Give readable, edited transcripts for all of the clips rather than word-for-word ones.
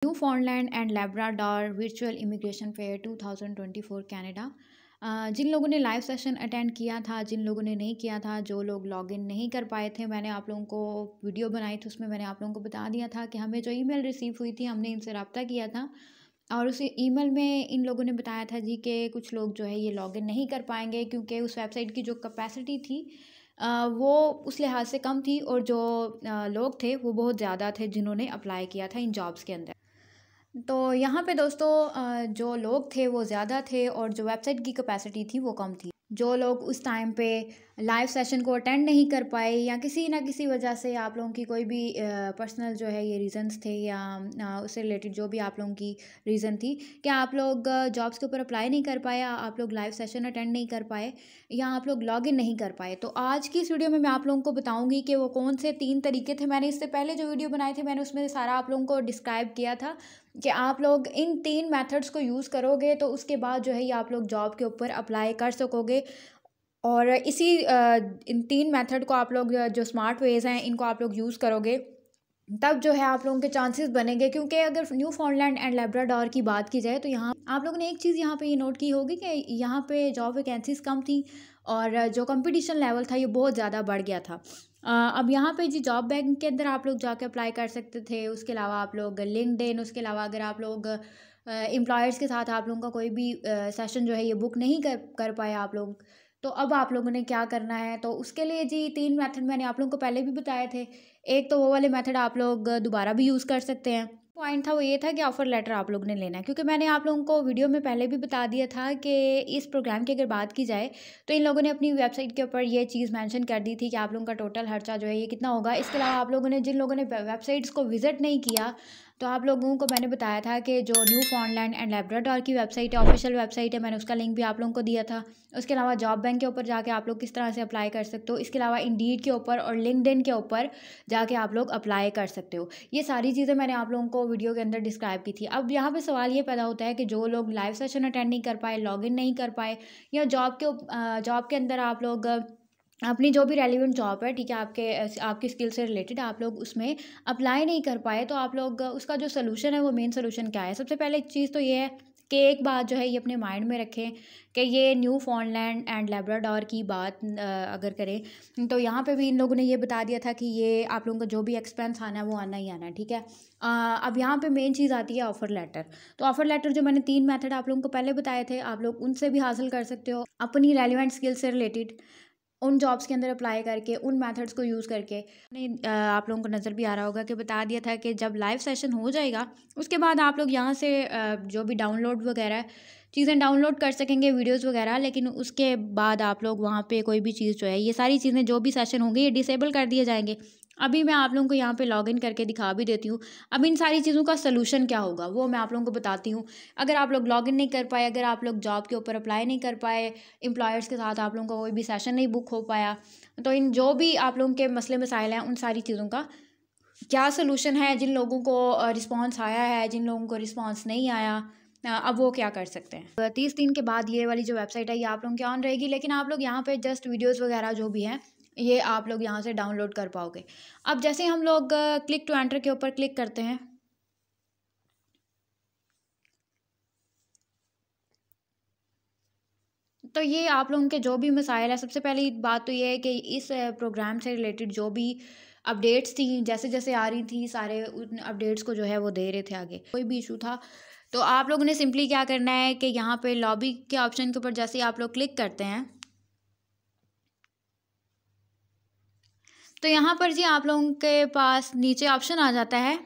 Newfoundland and Labrador virtual immigration fair 2024 Canada. जिन लोगों ने लाइव सेशन अटेंड किया था, जिन लोगों ने नहीं किया था, जो लोग लॉगिन नहीं कर पाए थे, मैंने आप लोगों को वीडियो बनाई थी, उसमें मैंने आप लोगों को बता दिया था कि हमें जो ईमेल रिसीव हुई थी, हमने इनसे रब्ता किया था और उस ईमेल में इन लोगों ने बताया था जी कि कुछ लोग जो है ये लॉगिन नहीं कर पाएंगे क्योंकि उस वेबसाइट की जो कैपेसिटी थी वो उस लिहाज से कम थी और जो लोग थे वो बहुत ज़्यादा थे जिन्होंने अप्लाई किया था इन जॉब्स के अंदर। तो यहाँ पे दोस्तों जो लोग थे वो ज़्यादा थे और जो वेबसाइट की कैपेसिटी थी वो कम थी। जो लोग उस टाइम पे लाइव सेशन को अटेंड नहीं कर पाए या किसी ना किसी वजह से आप लोगों की कोई भी पर्सनल जो है ये रीज़न्स थे या उससे रिलेटेड जो भी आप लोगों की रीज़न थी कि आप लोग जॉब्स के ऊपर अप्लाई नहीं कर पाए, आप लोग लाइव सेशन अटेंड नहीं कर पाए या आप लोग लॉगिन नहीं कर पाए, तो आज की इस वीडियो में मैं आप लोगों को बताऊंगी कि वो कौन से 3 तरीके थे। मैंने इससे पहले जो वीडियो बनाई थी मैंने उसमें सारा आप लोगों को डिस्क्राइब किया था कि आप लोग इन 3 मेथड्स को यूज़ करोगे तो उसके बाद जो है ये आप लोग जॉब के ऊपर अप्लाई कर सकोगे। और इन 3 मेथड को आप लोग जो स्मार्ट वेज़ हैं इनको आप लोग यूज़ करोगे तब जो है आप लोगों के चांसेस बनेंगे। क्योंकि अगर न्यूफाउंडलैंड एंड लेब्राडोर की बात की जाए तो यहाँ आप लोगों ने एक चीज़ यहाँ पे ये नोट की होगी कि यहाँ पे जॉब वैकेंसीज कम थी और जो कंपटीशन लेवल था ये बहुत ज़्यादा बढ़ गया था। अब यहाँ पे जी जॉब बैंक के अंदर आप लोग जाके अप्लाई कर सकते थे, उसके अलावा आप लोग लिंक्डइन, उसके अलावा अगर आप लोग एम्प्लॉयर्स के साथ आप लोगों का कोई भी सेशन जो है ये बुक नहीं कर पाए आप लोग, तो अब आप लोगों ने क्या करना है, तो उसके लिए जी 3 मेथड मैंने आप लोगों को पहले भी बताए थे। एक तो वो वाले मेथड आप लोग दोबारा भी यूज़ कर सकते हैं। पॉइंट था वो ये था कि ऑफ़र लेटर आप लोग ने लेना है, क्योंकि मैंने आप लोगों को वीडियो में पहले भी बता दिया था कि इस प्रोग्राम की अगर बात की जाए तो इन लोगों ने अपनी वेबसाइट के ऊपर ये चीज़ मेंशन कर दी थी कि आप लोगों का टोटल खर्चा जो है ये कितना होगा। इसके अलावा आप लोगों ने जिन लोगों ने वेबसाइट्स को विज़िट नहीं किया तो आप लोगों को मैंने बताया था कि जो न्यूफाउंडलैंड एंड लेब्राडोर की वेबसाइट है, ऑफिशियल वेबसाइट है, मैंने उसका लिंक भी आप लोगों को दिया था। उसके अलावा जॉब बैंक के ऊपर जाके आप लोग किस तरह से अप्लाई कर सकते हो, इसके अलावा इंडीड के ऊपर और लिंक्डइन के ऊपर जाके आप लोग अप्लाई कर सकते हो। ये सारी चीज़ें मैंने आप लोगों को वीडियो के अंदर डिस्क्राइब की थी। अब यहाँ पे सवाल ये पैदा होता है कि जो लोग लाइव सेशन अटेंड नहीं कर पाए, लॉगिन नहीं कर पाए या जॉब के अंदर आप लोग अपनी जो भी रेलिवेंट जॉब है, ठीक है, आपकी स्किल से रिलेटेड आप लोग उसमें अप्लाई नहीं कर पाए, तो आप लोग उसका जो सोल्यूशन है वो मेन सोल्यूशन क्या है। सबसे पहले चीज़ तो ये है कि एक बात जो है ये अपने माइंड में रखें कि ये न्यूफाउंडलैंड एंड लेब्राडोर की बात अगर करें तो यहाँ पे भी इन लोगों ने ये बता दिया था कि ये आप लोगों का जो भी एक्सपेंस आना है वो आना ही आना है, ठीक है। अब यहाँ पे मेन चीज़ आती है ऑफ़र लेटर। तो ऑफ़र लेटर जो मैंने 3 मेथड आप लोगों को पहले बताए थे, आप लोग उनसे भी हासिल कर सकते हो अपनी रेलिवेंट स्किल से रिलेटेड उन जॉब्स के अंदर अप्लाई करके, उन मेथड्स को यूज़ करके। आप लोगों को नज़र भी आ रहा होगा कि बता दिया था कि जब लाइव सेशन हो जाएगा उसके बाद आप लोग यहाँ से जो भी डाउनलोड वगैरह चीज़ें डाउनलोड कर सकेंगे, वीडियोस वगैरह, लेकिन उसके बाद आप लोग वहाँ पे कोई भी चीज़ जो है ये सारी चीज़ें जो भी सेशन होंगे ये डिसेबल कर दिए जाएंगे। अभी मैं आप लोगों को यहाँ पे लॉगिन करके दिखा भी देती हूँ। अब इन सारी चीज़ों का सलूशन क्या होगा वो मैं आप लोगों को बताती हूँ। अगर आप लोग लॉगिन नहीं कर पाए, अगर आप लोग जॉब के ऊपर अप्लाई नहीं कर पाए, एम्प्लॉयर्स के साथ आप लोगों का कोई भी सेशन नहीं बुक हो पाया, तो इन जो भी आप लोगों के मसले मसाइल हैं उन सारी चीज़ों का क्या सलूशन है। जिन लोगों को रिस्पॉन्स आया है, जिन लोगों को रिस्पॉन्स नहीं आया, अब वो क्या कर सकते हैं। 30 दिन के बाद ये वाली जो वेबसाइट है ये आप लोगों की ऑन रहेगी, लेकिन आप लोग यहाँ पे जस्ट वीडियोस वगैरह जो भी हैं ये आप लोग यहाँ से डाउनलोड कर पाओगे। अब जैसे हम लोग क्लिक टू एंटर के ऊपर क्लिक करते हैं तो ये आप लोगों के जो भी मसाइल है, सबसे पहली बात तो ये है कि इस प्रोग्राम से रिलेटेड जो भी अपडेट्स थी जैसे जैसे आ रही थी सारे उन अपडेट्स को जो है वो दे रहे थे आगे। कोई भी इशू था तो आप लोगों ने सिंपली क्या करना है कि यहाँ पे लॉबी के ऑप्शन के ऊपर जैसे ही आप लोग क्लिक करते हैं तो यहाँ पर जी आप लोगों के पास नीचे ऑप्शन आ जाता है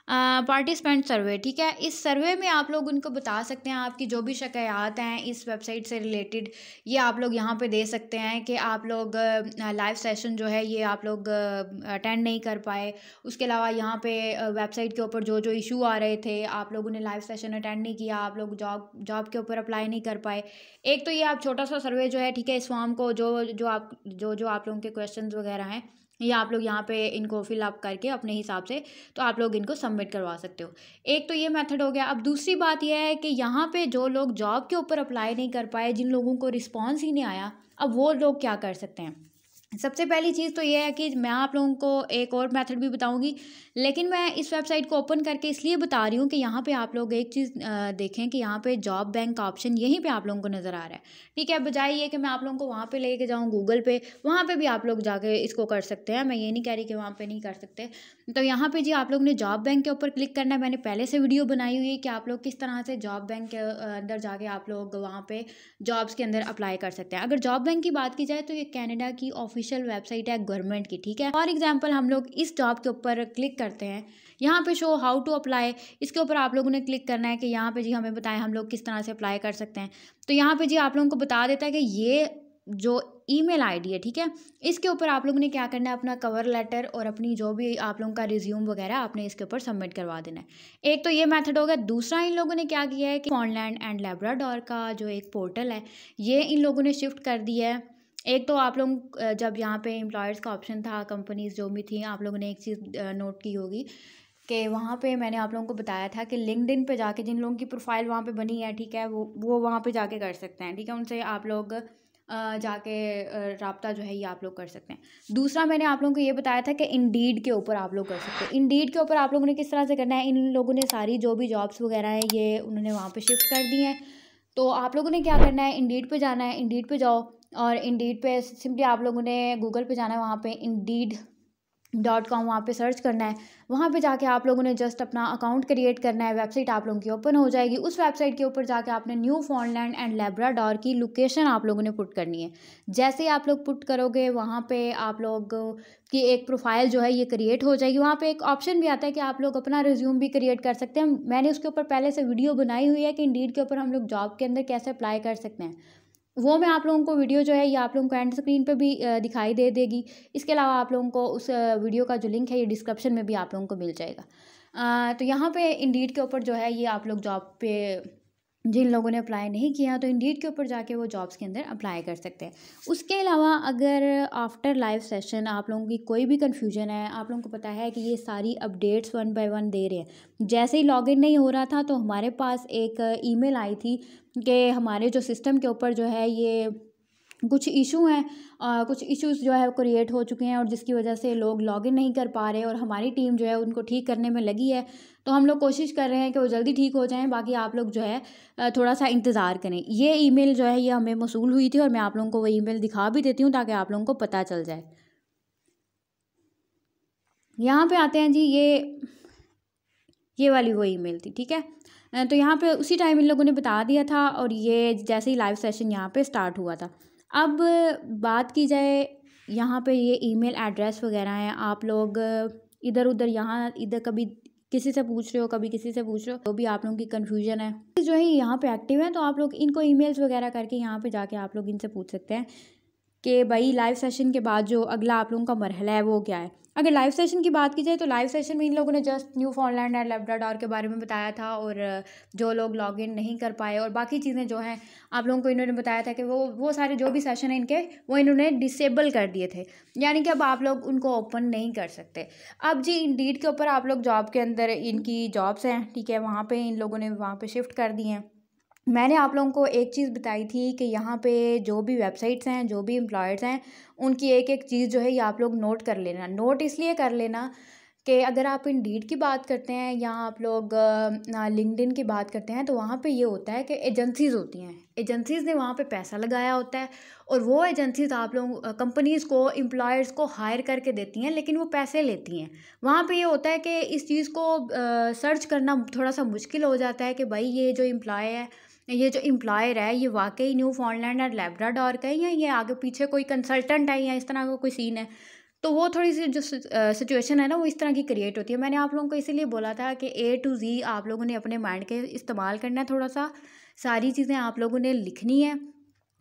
पार्टिसिपेंट सर्वे, ठीक है। इस सर्वे में आप लोग उनको बता सकते हैं आपकी जो भी शिकायत हैं इस वेबसाइट से रिलेटेड, ये आप लोग यहाँ पे दे सकते हैं कि आप लोग लाइव सेशन जो है ये आप लोग अटेंड नहीं कर पाए। उसके अलावा यहाँ पे वेबसाइट के ऊपर जो जो इशू आ रहे थे, आप लोगों ने लाइव सेशन अटेंड नहीं किया, आप लोग जॉब के ऊपर अप्लाई नहीं कर पाए। एक तो ये आप छोटा सा सर्वे जो है, ठीक है, इस फॉर्म को जो आप लोगों के क्वेश्चन वगैरह हैं ये आप लोग यहाँ पे इनको फिलअप करके अपने हिसाब से तो आप लोग इनको सबमिट करवा सकते हो। एक तो ये मेथड हो गया। अब दूसरी बात यह है कि यहाँ पे जो लोग जॉब के ऊपर अप्लाई नहीं कर पाए, जिन लोगों को रिस्पॉन्स ही नहीं आया, अब वो लोग क्या कर सकते हैं। सबसे पहली चीज़ तो ये है कि मैं आप लोगों को एक और मेथड भी बताऊंगी, लेकिन मैं इस वेबसाइट को ओपन करके इसलिए बता रही हूँ कि यहाँ पे आप लोग एक चीज़ देखें कि यहाँ पे जॉब बैंक का ऑप्शन यहीं पे आप लोगों को नज़र आ रहा है। ठीक है, बजाय ये कि मैं आप लोगों को वहाँ पे लेके जाऊँ गूगल पे, वहाँ पे भी आप लोग जाके इसको कर सकते हैं। मैं ये नहीं कह रही कि वहाँ पे नहीं कर सकते। तो यहाँ पे जी आप लोग ने जॉब बैंक के ऊपर क्लिक करना है। मैंने पहले से वीडियो बनाई हुई है कि आप लोग किस तरह से जॉब बैंक के अंदर जाके आप लोग वहाँ पे जॉब्स के अंदर अप्लाई कर सकते हैं। अगर जॉब बैंक की बात की जाए तो ये कनाडा की ऑफिशियल वेबसाइट है गवर्नमेंट की। ठीक है, फॉर एग्जांपल हम लोग इस जॉब के ऊपर क्लिक करते हैं, यहाँ पे शो हाउ टू अप्लाई, इसके ऊपर आप लोगों ने क्लिक करना है कि यहाँ पे जी हमें बताएं हम लोग किस तरह से अप्लाई कर सकते हैं। तो यहाँ पे जी आप लोगों को बता देता है कि ये जो ईमेल आईडी है, ठीक है, इसके ऊपर आप लोगों ने क्या करना है, अपना कवर लेटर और अपनी जो भी आप लोगों का रिज्यूम वगैरह आपने इसके ऊपर सबमिट करवा देना है। एक तो ये मेथड होगा। दूसरा इन लोगों ने क्या किया है कि फ़ॉनलैंड एंड लेब्राडोर का जो एक पोर्टल है ये इन लोगों ने शिफ्ट कर दिया है। एक तो आप लोग जब यहाँ पे एम्प्लॉयर्स का ऑप्शन था, कंपनीज जो भी थी, आप लोगों ने एक चीज़ नोट की होगी कि वहाँ पे मैंने आप लोगों को बताया था कि लिंक्डइन पे जाके जिन लोगों की प्रोफाइल वहाँ पे बनी है, ठीक है, वो वहाँ पे जाके कर सकते हैं। ठीक है, उनसे आप लोग जाके राब्ता जो है ये आप लोग कर सकते हैं। दूसरा मैंने आप लोगों को ये बताया था कि इंडीड के ऊपर आप लोग कर सकते हैं। इंडीड के ऊपर आप लोगों ने किस तरह से करना है, इन लोगों ने सारी जो भी जॉब्स वगैरह हैं ये उन्होंने वहाँ पे शिफ्ट कर दी हैं। तो आप लोगों ने क्या करना है, इंडीड पे जाना है। इंडीड पे जाओ और इंडीड पे सिंपली आप लोगों ने गूगल पे जाना है, वहाँ पे Indeed.com वहाँ पे सर्च करना है। वहाँ पे जाके आप लोगों ने जस्ट अपना अकाउंट क्रिएट करना है। वेबसाइट आप लोगों की ओपन हो जाएगी। उस वेबसाइट के ऊपर जाके आपने न्यू फाउंडलैंड एंड लेब्राडोर की लोकेशन आप लोगों ने पुट करनी है। जैसे ही आप लोग पुट करोगे वहाँ पे आप लोग की एक प्रोफाइल जो है ये क्रिएट हो जाएगी। वहाँ पे एक ऑप्शन भी आता है कि आप लोग अपना रिज्यूम भी क्रिएट कर सकते हैं। मैंने उसके ऊपर पहले से वीडियो बनाई हुई है कि इंडीड के ऊपर हम लोग जॉब के अंदर कैसे अप्लाई कर सकते हैं। वो मैं आप लोगों को वीडियो जो है ये आप लोगों को एंड स्क्रीन पे भी दिखाई दे देगी। इसके अलावा आप लोगों को उस वीडियो का जो लिंक है ये डिस्क्रिप्शन में भी आप लोगों को मिल जाएगा। तो यहाँ पे इंडीड के ऊपर जो है ये आप लोग जॉब पे जिन लोगों ने अप्लाई नहीं किया तो इंडीड के ऊपर जाके वो जॉब्स के अंदर अप्लाई कर सकते हैं। उसके अलावा अगर आफ्टर लाइव सेशन आप लोगों की कोई भी कन्फ्यूजन है, आप लोगों को पता है कि ये सारी अपडेट्स 1 बाय 1 दे रहे हैं। जैसे ही लॉगिन नहीं हो रहा था तो हमारे पास एक ईमेल आई थी कि हमारे जो सिस्टम के ऊपर जो है ये कुछ इशू हैं, कुछ इश्यूज़ जो है क्रिएट हो चुके हैं और जिसकी वजह से लोग लॉगिन नहीं कर पा रहे और हमारी टीम जो है उनको ठीक करने में लगी है। तो हम लोग कोशिश कर रहे हैं कि वो जल्दी ठीक हो जाएं। बाकी आप लोग जो है थोड़ा सा इंतज़ार करें। ये ईमेल जो है ये हमें मौसूल हुई थी और मैं आप लोगों को वो ईमेल दिखा भी देती हूँ ताकि आप लोगों को पता चल जाए। यहाँ पे आते हैं जी, ये वाली वो ईमेल थी। ठीक है, तो यहाँ पे उसी टाइम इन लोगों ने बता दिया था और ये जैसे ही लाइव सेशन यहाँ पे स्टार्ट हुआ था। अब बात की जाए यहाँ पे ये ईमेल एड्रेस वगैरह हैं, आप लोग इधर उधर यहाँ इधर कभी किसी से पूछ रहे हो, कभी किसी से पूछ रहे हो, तो भी आप लोगों की कन्फ्यूजन है जो है यहाँ पे एक्टिव है। तो आप लोग इनको ईमेल्स वगैरह करके यहाँ पे जाके आप लोग इनसे पूछ सकते हैं कि भाई लाइव सेशन के बाद जो अगला आप लोगों का मरहला है वो क्या है। अगर लाइव सेशन की बात की जाए तो लाइव सेशन में इन लोगों ने जस्ट न्यू फाउंडलैंड एंड लेब्राडोर के बारे में बताया था और जो लोग लॉगिन नहीं कर पाए और बाकी चीज़ें जो हैं आप लोगों को इन्होंने बताया था कि वो सारे जो भी सेशन हैं इनके वो इन्होंने डिसेबल कर दिए थे, यानी कि अब आप लोग उनको ओपन नहीं कर सकते। अब जी इंडीड के ऊपर आप लोग जॉब के अंदर इनकी जॉब्स हैं, ठीक है, वहाँ पर इन लोगों ने वहाँ पर शिफ्ट कर दी हैं। मैंने आप लोगों को एक चीज़ बताई थी कि यहाँ पे जो भी वेबसाइट्स हैं, जो भी एम्प्लॉयर्स हैं, उनकी एक एक चीज़ जो है ये आप लोग नोट कर लेना। नोट इसलिए कर लेना कि अगर आप इंडीड की बात करते हैं या आप लोग लिंक्डइन की बात करते हैं तो वहाँ पे ये होता है कि एजेंसीज़ होती हैं। एजेंसीज़ ने वहाँ पे पैसा लगाया होता है और वो एजेंसीज़ आप लोग कंपनीज़ को एम्प्लॉयर्स को हायर करके देती हैं, लेकिन वो पैसे लेती हैं। वहाँ पे ये होता है कि इस चीज़ को सर्च करना थोड़ा सा मुश्किल हो जाता है कि भाई ये जो एम्प्लॉयर है ये वाकई न्यू फाउंडलैंड और लेब्राडोर का है या ये आगे पीछे कोई कंसल्टेंट है या इस तरह का कोई सीन है। तो वो थोड़ी सी जो सिचुएशन है ना वो इस तरह की क्रिएट होती है। मैंने आप लोगों को इसीलिए बोला था कि A to Z आप लोगों ने अपने माइंड के इस्तेमाल करना है। थोड़ा सा सारी चीज़ें आप लोगों ने लिखनी है,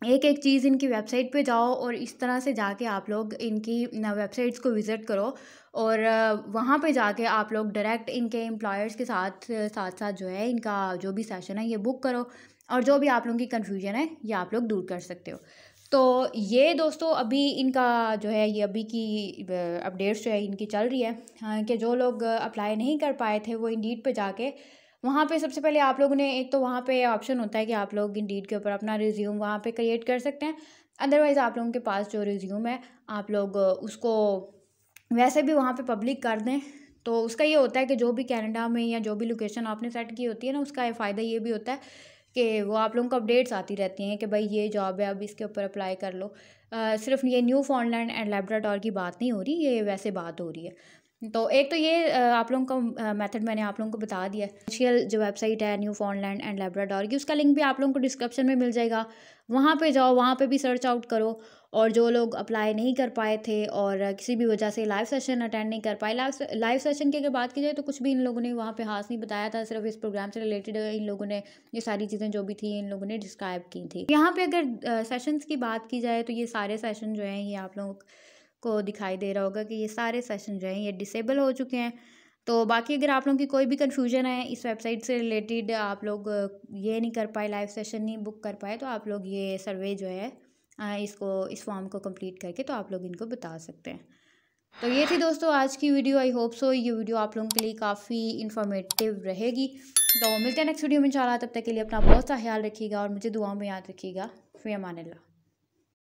एक एक चीज़ इनकी वेबसाइट पे जाओ और इस तरह से जाके आप लोग इनकी वेबसाइट्स को विज़िट करो और वहाँ पे जाके आप लोग डायरेक्ट इनके एम्प्लॉयर्स के साथ साथ साथ जो है इनका जो भी सेशन है ये बुक करो और जो भी आप लोगों की कन्फ्यूजन है ये आप लोग दूर कर सकते हो। तो ये दोस्तों अभी इनका जो है ये अभी की अपडेट्स जो है इनकी चल रही है। हाँ, कि जो लोग अप्लाई नहीं कर पाए थे वो इंडीड पे जाके वहाँ पे सबसे पहले आप लोगों ने एक तो वहाँ पे ऑप्शन होता है कि आप लोग इंडीड के ऊपर अपना रिज्यूम वहाँ पे क्रिएट कर सकते हैं। अदरवाइज़ आप लोगों के पास जो रिज्यूम है आप लोग उसको वैसे भी वहाँ पे पब्लिक कर दें। तो उसका ये होता है कि जो भी कनाडा में या जो भी लोकेशन आपने सेट की होती है ना, उसका फ़ायदा ये भी होता है कि वो आप लोगों को अपडेट्स आती रहती हैं कि भाई ये जॉब है, अब इसके ऊपर अप्लाई कर लो। सिर्फ ये न्यू फाउंडलैंड एंड लैब्राडोर की बात नहीं हो रही, ये वैसे बात हो रही है। तो एक तो ये आप लोगों का मेथड मैंने आप लोगों को बता दिया है। ऑफिशियल जो वेबसाइट है न्यू फाउंडलैंड एंड लैब्राडोर की, उसका लिंक भी आप लोगों को डिस्क्रिप्शन में मिल जाएगा। वहाँ पे जाओ, वहाँ पे भी सर्च आउट करो। और जो लोग अप्लाई नहीं कर पाए थे और किसी भी वजह से लाइव सेशन अटेंड नहीं कर पाए, लाइव सेशन की अगर बात की जाए तो कुछ भी इन लोगों ने वहाँ पे हाथ नहीं बताया था। सिर्फ इस प्रोग्राम से रिलेटेड इन लोगों ने ये सारी चीज़ें जो भी थी इन लोगों ने डिस्क्राइब की थी। यहाँ पे अगर सेशंस की बात की जाए तो ये सारे सेशन जो हैं ये आप लोगों को दिखाई दे रहा होगा कि ये सारे सेशन जो हैं ये डिसेबल हो चुके हैं। तो बाकी अगर आप लोगों की कोई भी कन्फ्यूजन है इस वेबसाइट से रिलेटेड, आप लोग ये नहीं कर पाए, लाइव सेशन नहीं बुक कर पाए, तो आप लोग ये सर्वे जो है इस फॉर्म को कंप्लीट करके तो आप लोग इनको बता सकते हैं। तो ये थी दोस्तों आज की वीडियो। आई होप सो ये वीडियो आप लोगों के लिए काफ़ी इन्फॉर्मेटिव रहेगी। तो मिलते हैं नेक्स्ट वीडियो में इंशाल्लाह। तब तक के लिए अपना बहुत सा ख्याल रखिएगा और मुझे दुआओं में याद रखिएगा। फ़ी अमान अल्लाह।